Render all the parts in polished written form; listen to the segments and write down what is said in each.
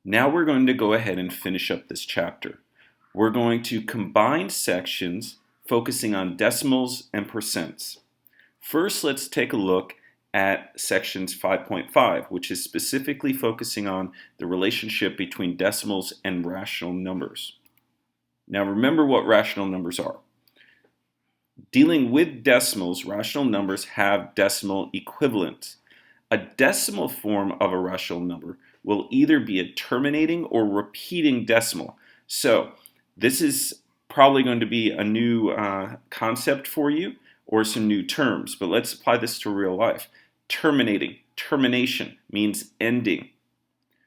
Now we're going to go ahead and finish up this chapter. We're going to combine sections focusing on decimals and percents. First, let's take a look at sections 5.5, which is specifically focusing on the relationship between decimals and rational numbers. Now remember what rational numbers are. Dealing with decimals, rational numbers have decimal equivalents. A decimal form of a rational number will either be a terminating or repeating decimal. So this is probably going to be a new concept for you or some new terms, but let's apply this to real life. Terminating, termination means ending,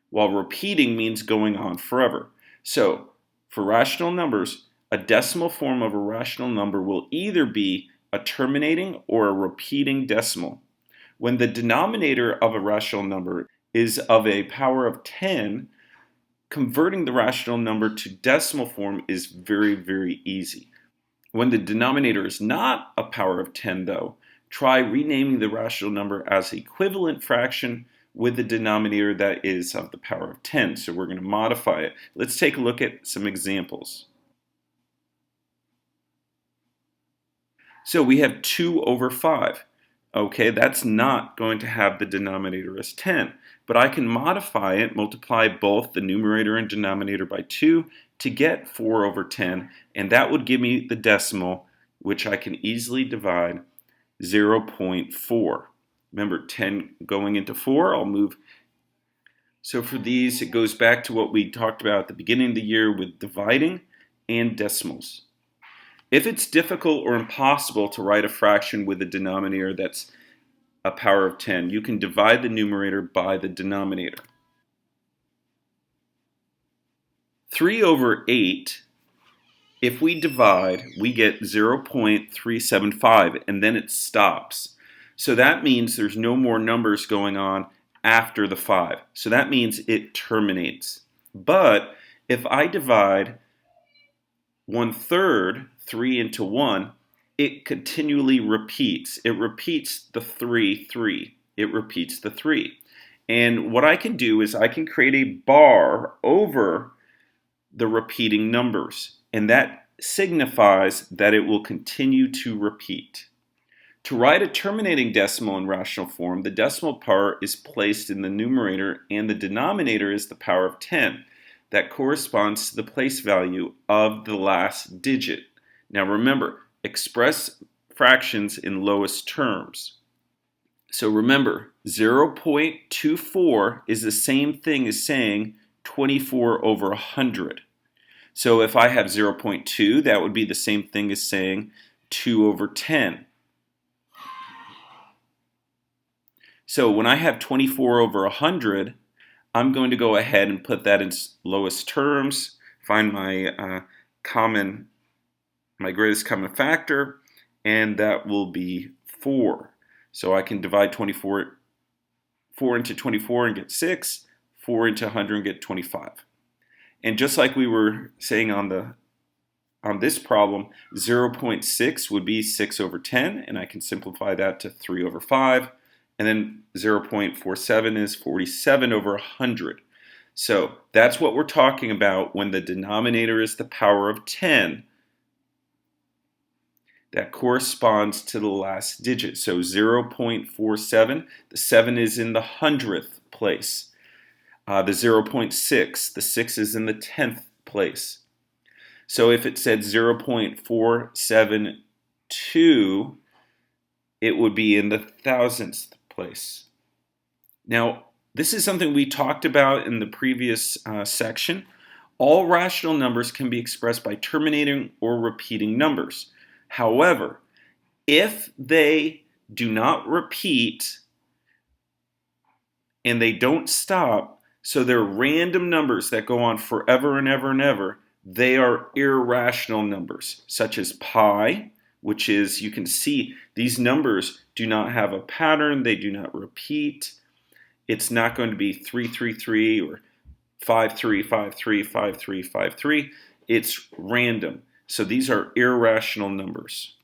while repeating means going on forever. So for rational numbers, a decimal form of a rational number will either be a terminating or a repeating decimal. When the denominator of a rational number is of a power of 10, converting the rational number to decimal form is very, very easy. When the denominator is not a power of 10, though, try renaming the rational number as equivalent fraction with the denominator that is of the power of 10. So we're going to modify it. Let's take a look at some examples. So we have 2 over 5. Okay, that's not going to have the denominator as 10, but I can modify it, multiply both the numerator and denominator by 2 to get 4 over 10, and that would give me the decimal, which I can easily divide 0.4. Remember, 10 going into 4, I'll move. So for these, it goes back to what we talked about at the beginning of the year with dividing and decimals. If it's difficult or impossible to write a fraction with a denominator that's a power of 10, you can divide the numerator by the denominator. 3 over 8, if we divide, we get 0.375, and then it stops. So that means there's no more numbers going on after the 5. So that means it terminates. But if I divide 1/3, 3 into 1, it continually repeats. It repeats the 3, 3. It repeats the 3. And what I can do is I can create a bar over the repeating numbers, and that signifies that it will continue to repeat. To write a terminating decimal in rational form, the decimal part is placed in the numerator and the denominator is the power of 10. That corresponds to the place value of the last digit. Now remember, express fractions in lowest terms. So remember, 0.24 is the same thing as saying 24 over 100. So if I have 0.2, that would be the same thing as saying 2 over 10. So when I have 24 over 100, I'm going to go ahead and put that in lowest terms, find my greatest common factor, and that will be 4. So I can divide 4 into 24 and get 6, 4 into 100 and get 25. And just like we were saying on this problem, 0.6 would be 6 over 10, and I can simplify that to 3 over 5. And then 0.47 is 47 over 100. So that's what we're talking about when the denominator is the power of 10. That corresponds to the last digit. So 0.47, the 7 is in the 100th place. The 0.6, the 6 is in the 10th place. So if it said 0.472, it would be in the 1000th place. Now, this is something we talked about in the previous section. All rational numbers can be expressed by terminating or repeating numbers. However, if they do not repeat and they don't stop, so they're random numbers that go on forever and ever and ever, they are irrational numbers, such as pi, which is, you can see, these numbers do not have a pattern, they do not repeat. It's not going to be 333 or 5353 5353. It's random. So these are irrational numbers.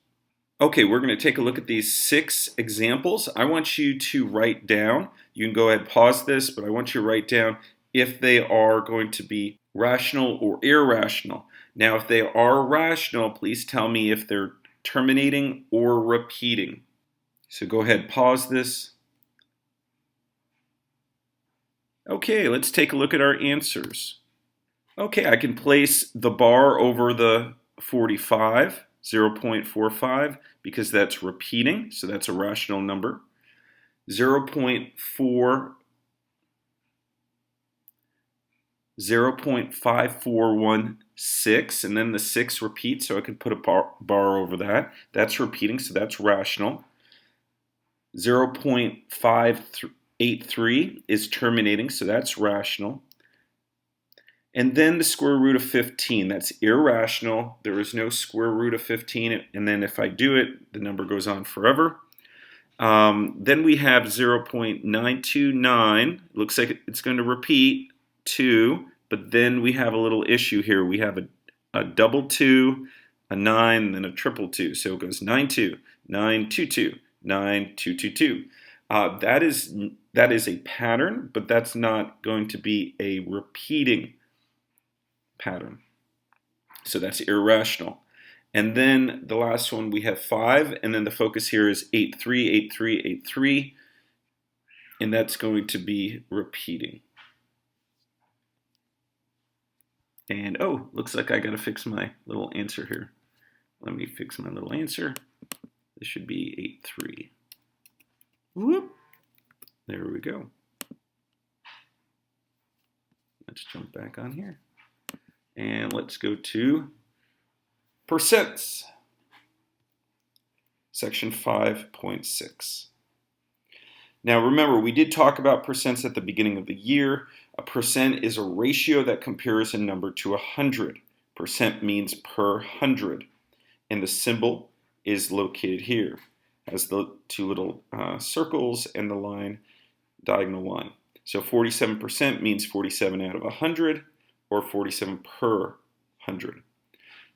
Okay, we're going to take a look at these 6 examples. I want you to write down, you can go ahead and pause this, but I want you to write down if they are going to be rational or irrational. Now, if they are rational, please tell me if they're terminating or repeating. So go ahead, pause this. Okay, let's take a look at our answers. Okay, I can place the bar over the 45, 0.45, because that's repeating, so that's a rational number. 0.5416, and then the 6 repeats, so I can put a bar over that. That's repeating, so that's rational. 0.583 is terminating, so that's rational. And then the square root of 15, that's irrational. There is no square root of 15, and then if I do it, the number goes on forever. Then we have 0.929. Looks like it's going to repeat 2, but then we have a little issue here. We have a double 2, a 9, and then a triple 2. So it goes 92, 922, 9222. That is a pattern, but that's not going to be a repeating pattern. So that's irrational. And then the last one, we have 5, and then the focus here is 83, 83, 83, and that's going to be repeating. And oh, looks like I got to fix my little answer here. Let me fix my little answer. This should be 83. Whoop. There we go. Let's jump back on here. And let's go to percents. Section 5.6. Now remember, we did talk about percents at the beginning of the year. A percent is a ratio that compares a number to 100. Percent means per 100. And the symbol is located here. Has the two little circles and the line, diagonal line. So 47% means 47 out of 100, or 47 per 100.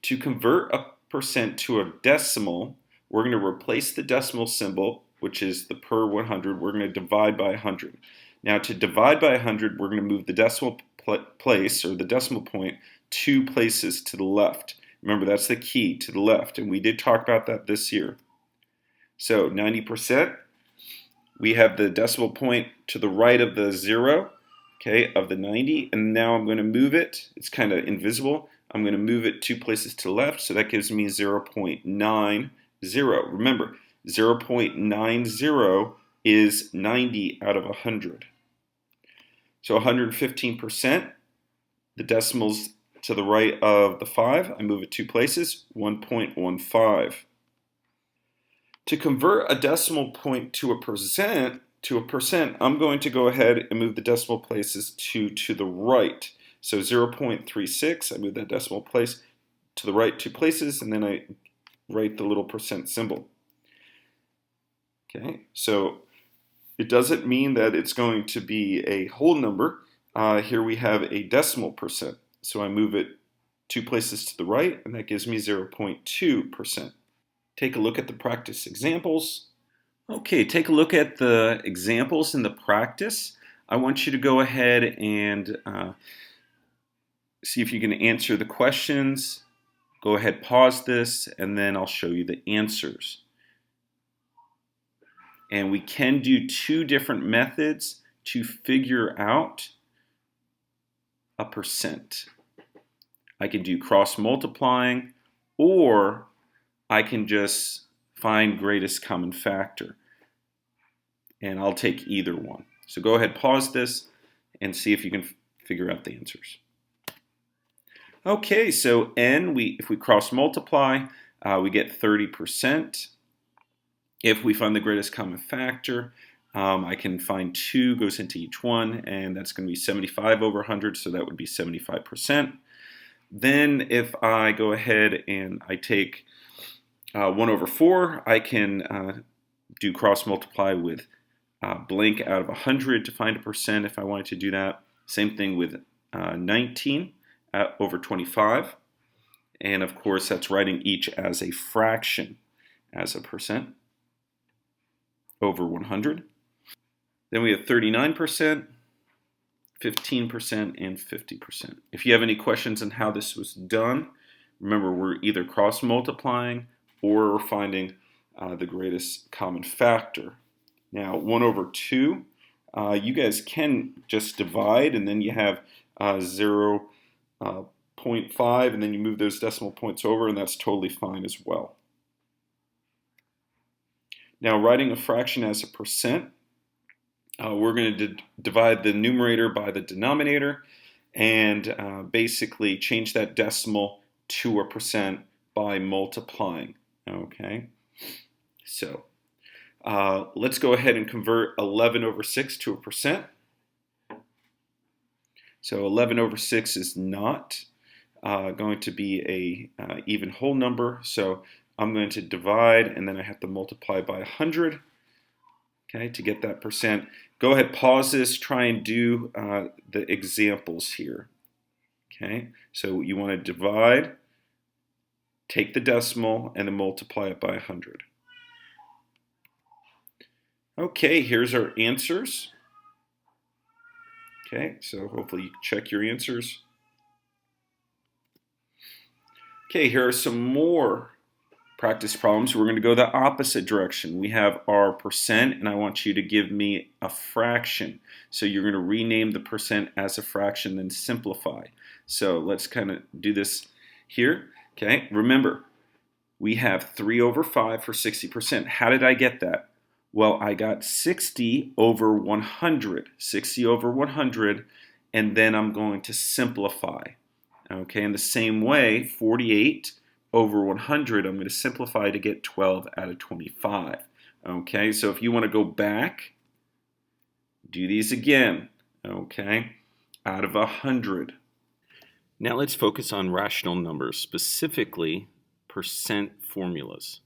To convert a percent to a decimal, we're going to replace the decimal symbol, which is the per 100. We're going to divide by 100. Now to divide by 100, we're going to move the decimal place, or the decimal point, 2 places to the left. Remember, that's the key, to the left, and we did talk about that this year. So 90%, we have the decimal point to the right of the 0, okay, of the 90, and now I'm going to move it. It's kind of invisible. I'm going to move it 2 places to the left, so that gives me 0.90. Remember, 0.90 is 90 out of 100. So 115%, the decimals to the right of the 5, I move it 2 places, 1.15. To convert a decimal point to a percent, I'm going to go ahead and move the decimal places to the right. So 0.36, I move that decimal place to the right 2 places, and then I write the little percent symbol. Okay, so it doesn't mean that it's going to be a whole number. Here we have a decimal percent. So I move it 2 places to the right, and that gives me 0.2%. Take a look at the practice examples. Okay, take a look at the examples in the practice. I want you to go ahead and see if you can answer the questions. Go ahead, pause this, and then I'll show you the answers. And we can do 2 different methods to figure out a percent. I can do cross multiplying, or I can just find greatest common factor. And I'll take either one. So go ahead, pause this, and see if you can figure out the answers. Okay, so n, if we cross multiply, we get 30%. If we find the greatest common factor, I can find 2 goes into each one, and that's going to be 75 over 100, so that would be 75%. Then if I go ahead and I take 1 over 4, I can do cross multiply with blank out of 100 to find a percent if I wanted to do that. Same thing with 19 over 25. And of course, that's writing each as a fraction as a percent over 100. Then we have 39%, 15%, and 50%. If you have any questions on how this was done, remember we're either cross-multiplying or we're finding the greatest common factor. Now 1 over 2, you guys can just divide, and then you have 0.5, and then you move those decimal points over, and that's totally fine as well. Now writing a fraction as a percent, we're going to divide the numerator by the denominator and basically change that decimal to a percent by multiplying. Okay, so let's go ahead and convert 11 over 6 to a percent. So 11 over 6 is not going to be a even whole number, so I'm going to divide and then I have to multiply by 100. Okay, to get that percent. Go ahead, pause this, try and do the examples here. Okay, so you want to divide, take the decimal, and then multiply it by 100. Okay, here's our answers. Okay, so hopefully you check your answers. Okay, here are some more practice problems. We're going to go the opposite direction. We have our percent, and I want you to give me a fraction. So you're going to rename the percent as a fraction, then simplify. So let's kind of do this here. Okay, remember, we have 3 over 5 for 60%. How did I get that? Well, I got 60 over 100. 60 over 100, and then I'm going to simplify. Okay, in the same way, 48 over 100, I'm going to simplify to get 12 out of 25. Okay, so if you want to go back, do these again. Okay, out of 100. Now let's focus on rational numbers, specifically percent formulas.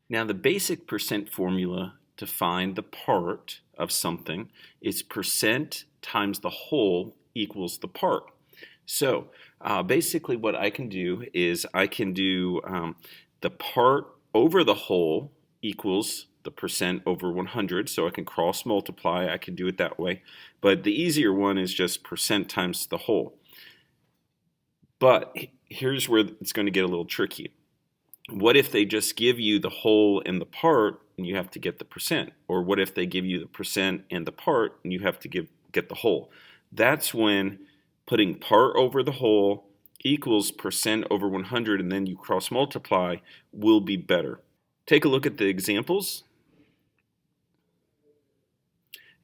Now the basic percent formula to find the part of something is percent times the whole equals the part. So basically what I can do is I can do the part over the whole equals the percent over 100, so I can cross multiply. I can do it that way, but the easier one is just percent times the whole. But here's where it's going to get a little tricky. What if they just give you the whole and the part and you have to get the percent? Or what if they give you the percent and the part and you have to get the whole? That's when putting part over the whole equals percent over 100 and then you cross multiply will be better. Take a look at the examples.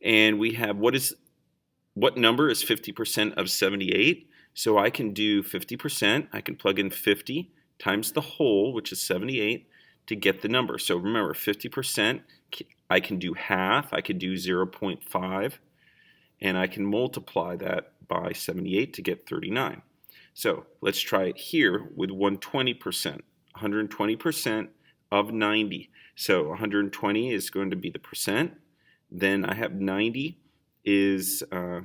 And we have what number is 50% of 78? So I can do 50%. I can plug in 50 times the whole, which is 78, to get the number. So remember, 50%, I can do half, I could do 0.5, and I can multiply that by 78 to get 39. So let's try it here with 120%. 120% of 90. So 120 is going to be the percent. Then I have 90 is the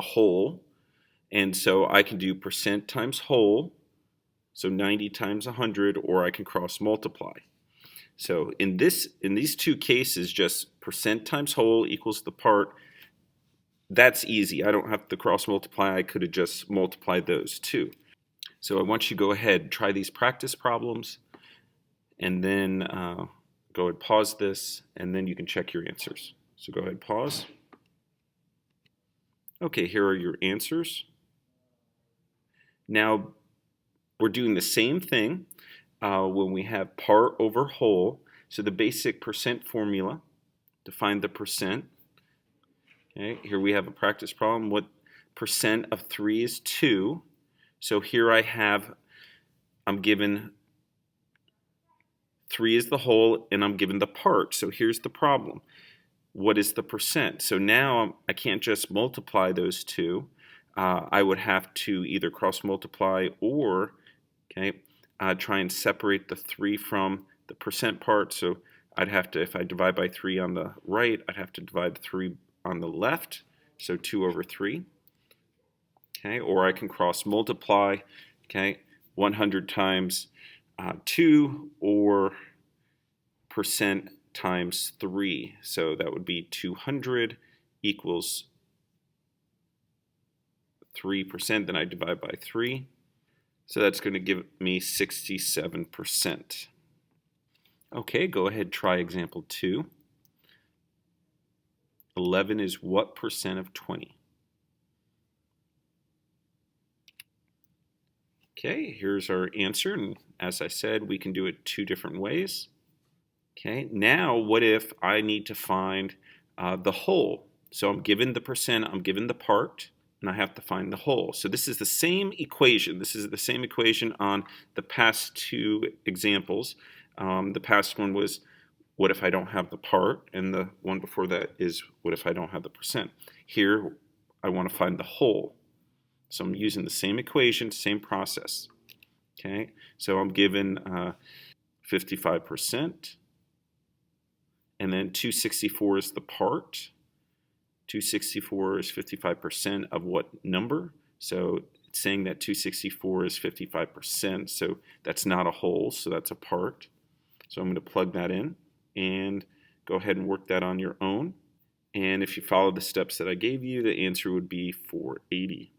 whole. And so I can do percent times whole, so 90 times 100, or I can cross multiply. So in these two cases, just percent times whole equals the part. That's easy. I don't have to cross multiply. I could have just multiplied those two. So I want you to go ahead, try these practice problems, and then go ahead, pause this, and then you can check your answers. So go ahead, pause. Okay, here are your answers. Now, we're doing the same thing when we have part over whole. So the basic percent formula to find the percent. Okay, here we have a practice problem. What percent of 3 is 2? So here I'm given 3 is the whole, and I'm given the part. So here's the problem. What is the percent? So now I can't just multiply those two. I would have to either cross multiply or try and separate the 3 from the percent part. So I'd have to, if I divide by 3 on the right, I'd have to divide 3 on the left, so 2 over 3. Okay, or I can cross multiply, 100 times 2, or percent times 3. So that would be 200 equals 3%, then I divide by 3. So that's going to give me 67%. Okay, go ahead, try example 2. 11 is what percent of 20? Okay, here's our answer, and as I said, we can do it 2 different ways. Okay, now what if I need to find the whole? So I'm given the percent, I'm given the part, and I have to find the whole. So this is the same equation. This is the same equation on the past 2 examples. The past one was what if I don't have the part, and the one before that is what if I don't have the percent. Here I want to find the whole. So I'm using the same equation, same process. Okay, so I'm given 55%, and then 264 is the part. 264 is 55% of what number? So it's saying that 264 is 55%, so that's not a whole, so that's a part. So I'm going to plug that in and go ahead and work that on your own. And if you follow the steps that I gave you, the answer would be 480.